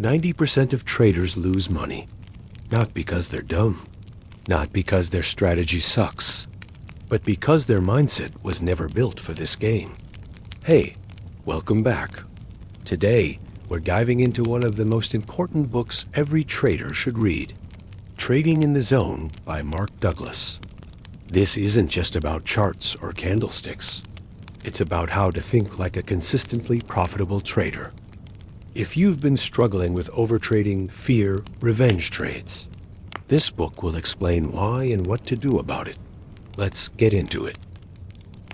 90% of traders lose money, not because they're dumb, not because their strategy sucks, but because their mindset was never built for this game. Hey, welcome back. Today, we're diving into one of the most important books every trader should read, Trading in the Zone by Mark Douglas. This isn't just about charts or candlesticks. It's about how to think like a consistently profitable trader. If you've been struggling with overtrading, fear, revenge trades, this book will explain why and what to do about it. Let's get into it.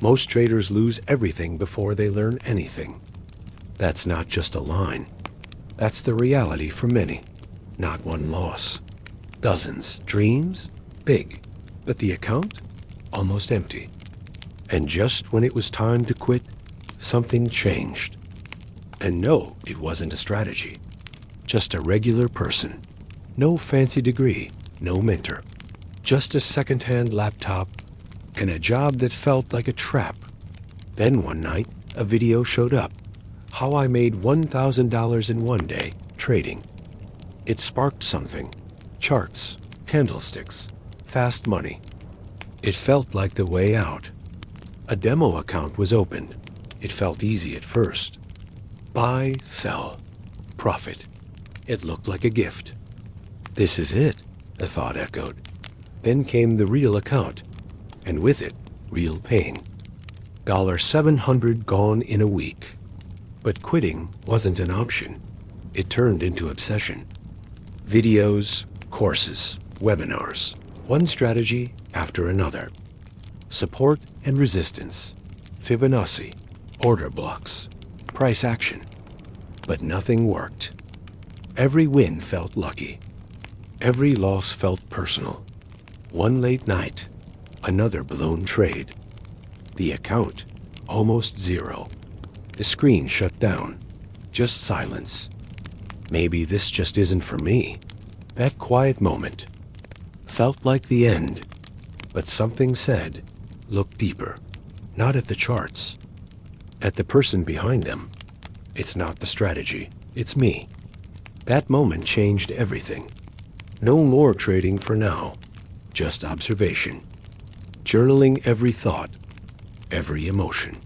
Most traders lose everything before they learn anything. That's not just a line. That's the reality for many. Not one loss. Dozens. Dreams? Big. But the account? Almost empty. And just when it was time to quit, something changed. And no, it wasn't a strategy. Just a regular person. No fancy degree, no mentor. Just a second-hand laptop and a job that felt like a trap. Then one night, a video showed up. How I made $1,000 in one day, trading. It sparked something. Charts, candlesticks, fast money. It felt like the way out. A demo account was opened. It felt easy at first. Buy, sell, profit. It looked like a gift. This is it, a thought echoed. Then came the real account, and with it, real pain. $700 gone in a week. But quitting wasn't an option. It turned into obsession. Videos, courses, webinars, one strategy after another. Support and resistance, Fibonacci, order blocks, price action. But nothing worked. Every win felt lucky. Every loss felt personal. One late night, another balloon trade. The account, almost zero. The screen shut down. Just silence. Maybe this just isn't for me. That quiet moment felt like the end. But something said, look deeper. Not at the charts. At the person behind them. It's not the strategy. It's me. That moment changed everything. No more trading for now. Just observation. Journaling every thought, every emotion,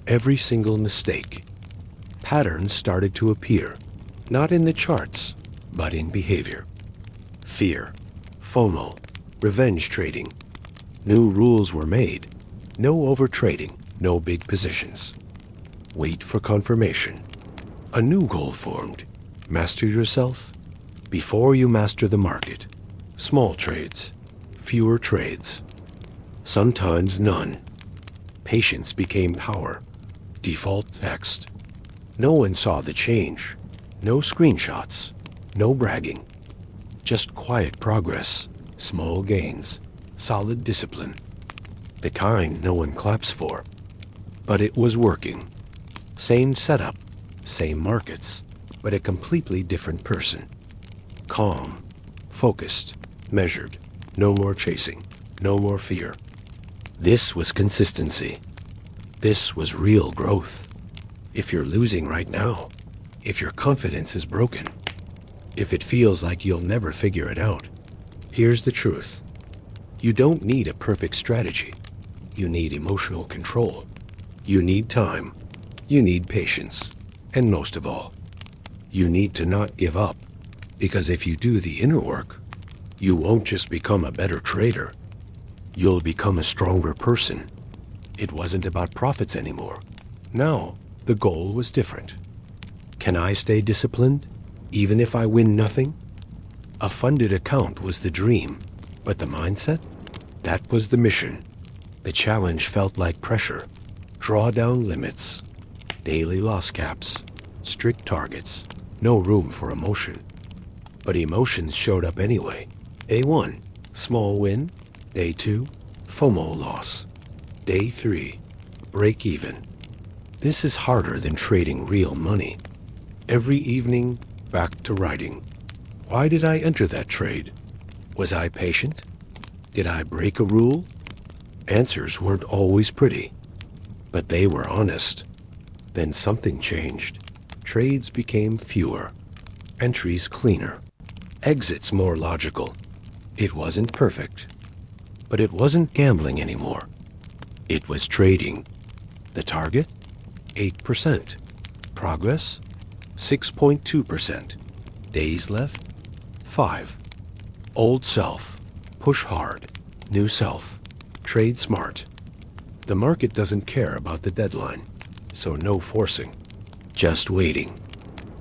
every single mistake. Patterns started to appear, not in the charts, but in behavior. Fear, FOMO, revenge trading. New rules were made. No overtrading, no big positions. Wait for confirmation. A new goal formed. Master yourself before you master the market. Small trades, fewer trades. Sometimes none. Patience became power. Default text. No one saw the change. No screenshots. No bragging. Just quiet progress. Small gains. Solid discipline. The kind no one claps for. But it was working. Same setup. Same markets. But a completely different person. Calm. Focused. Measured. No more chasing. No more fear. This was consistency. This was real growth. If you're losing right now, if your confidence is broken, if it feels like you'll never figure it out, here's the truth. You don't need a perfect strategy. You need emotional control. You need time. You need patience. And most of all, you need to not give up. Because if you do the inner work, you won't just become a better trader. You'll become a stronger person. It wasn't about profits anymore. No, the goal was different. Can I stay disciplined, even if I win nothing? A funded account was the dream, but the mindset? That was the mission. The challenge felt like pressure. Drawdown limits, daily loss caps, strict targets, no room for emotion. But emotions showed up anyway. Day 1, small win. Day 2, FOMO loss. Day 3, break even. This is harder than trading real money. Every evening, back to writing. Why did I enter that trade? Was I patient? Did I break a rule? Answers weren't always pretty, but they were honest. Then something changed. Trades became fewer. Entries cleaner. Exits more logical. It wasn't perfect. But it wasn't gambling anymore. It was trading. The target? 8%. Progress? 6.2%. Days left? 5. Old self. Push hard. New self. Trade smart. The market doesn't care about the deadline, so no forcing. Just waiting.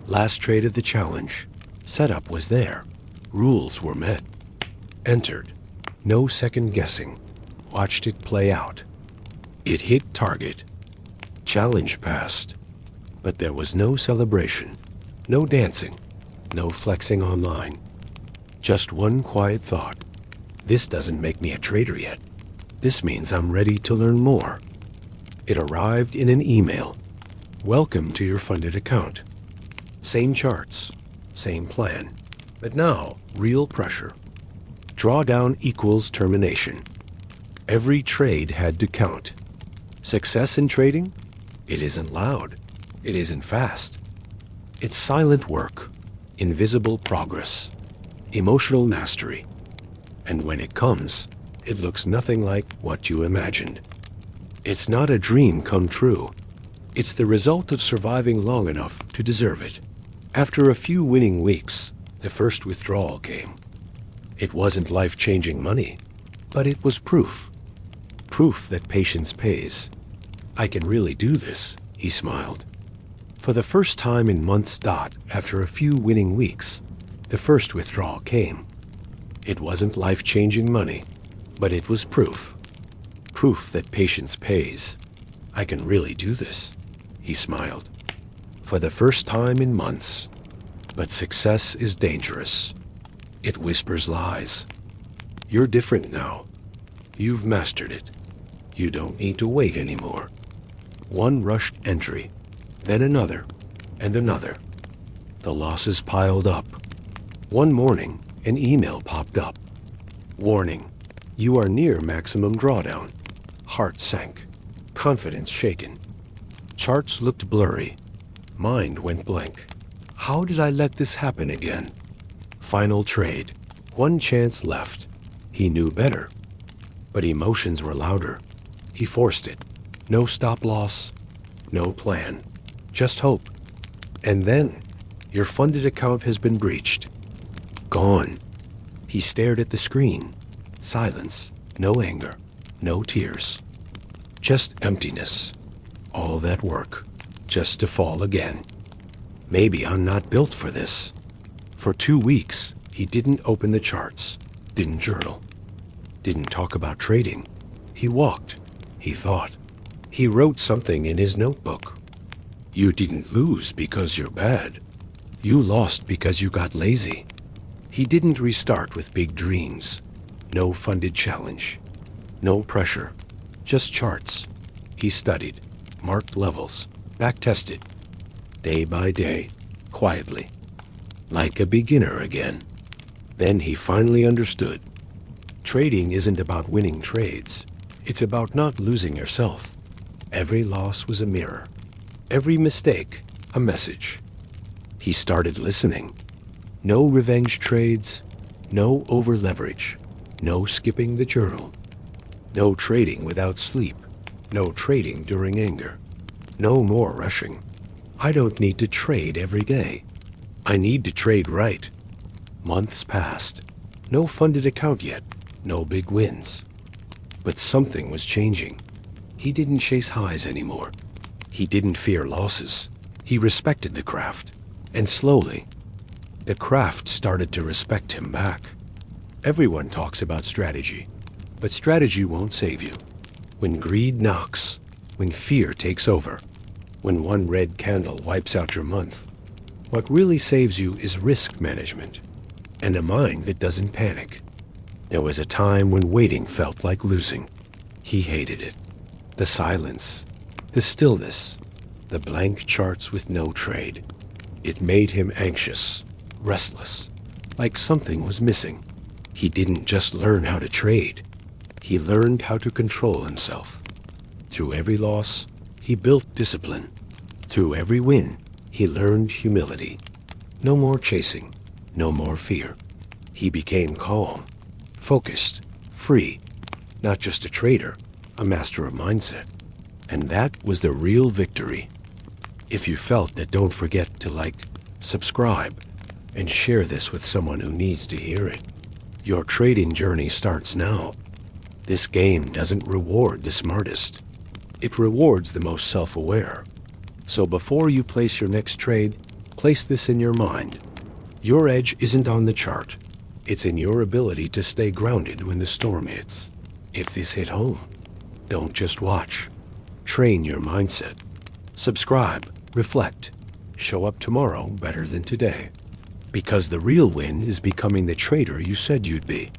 Last trade of the challenge. Setup was there. Rules were met. Entered. No second guessing. Watched it play out. It hit target. Challenge passed. But there was no celebration. No dancing. No flexing online. Just one quiet thought. This doesn't make me a trader yet. This means I'm ready to learn more. It arrived in an email. Welcome to your funded account. Same charts, same plan, but now real pressure. Drawdown equals termination. Every trade had to count. Success in trading? It isn't loud. It isn't fast. It's silent work, invisible progress, emotional mastery. And when it comes, it looks nothing like what you imagined. It's not a dream come true. It's the result of surviving long enough to deserve it. After a few winning weeks, the first withdrawal came. It wasn't life-changing money, but it was proof. Proof that patience pays. I can really do this, he smiled. For the first time in months after a few winning weeks, the first withdrawal came. It wasn't life-changing money, but it was proof. Proof that patience pays. I can really do this, he smiled. For the first time in months. But success is dangerous. It whispers lies. You're different now. You've mastered it. You don't need to wait anymore. One rushed entry, then another, and another. The losses piled up. One morning, an email popped up. Warning, you are near maximum drawdown. Heart sank. Confidence shaken. Charts looked blurry. Mind went blank. How did I let this happen again? Final trade. One chance left. He knew better. But emotions were louder. He forced it. No stop loss. No plan. Just hope. And then, your funded account has been breached. Gone. He stared at the screen. Silence. No anger. No tears. Just emptiness. All that work. Just to fall again. Maybe I'm not built for this. For 2 weeks, he didn't open the charts, didn't journal, didn't talk about trading. He walked, he thought. He wrote something in his notebook. You didn't lose because you're bad. You lost because you got lazy. He didn't restart with big dreams. No funded challenge. No pressure. Just charts. He studied, marked levels, back-tested. Day by day, quietly, like a beginner again. Then he finally understood. Trading isn't about winning trades. It's about not losing yourself. Every loss was a mirror. Every mistake, a message. He started listening. No revenge trades, no over-leverage, no skipping the journal. No trading without sleep, no trading during anger. No more rushing. I don't need to trade every day. I need to trade right. Months passed. No funded account yet. No big wins. But something was changing. He didn't chase highs anymore. He didn't fear losses. He respected the craft. And slowly, the craft started to respect him back. Everyone talks about strategy, but strategy won't save you. When greed knocks, when fear takes over, when one red candle wipes out your month, what really saves you is risk management and a mind that doesn't panic. There was a time when waiting felt like losing. He hated it. The silence, the stillness, the blank charts with no trade. It made him anxious, restless, like something was missing. He didn't just learn how to trade. He learned how to control himself. Through every loss, he built discipline. Through every win, he learned humility. No more chasing, no more fear. He became calm, focused, free, not just a trader, a master of mindset. And that was the real victory. If you felt that, don't forget to like, subscribe, and share this with someone who needs to hear it. Your trading journey starts now. This game doesn't reward the smartest. It rewards the most self-aware. So before you place your next trade, place this in your mind. Your edge isn't on the chart. It's in your ability to stay grounded when the storm hits. If this hit home, don't just watch. Train your mindset. Subscribe, reflect, show up tomorrow better than today. Because the real win is becoming the trader you said you'd be.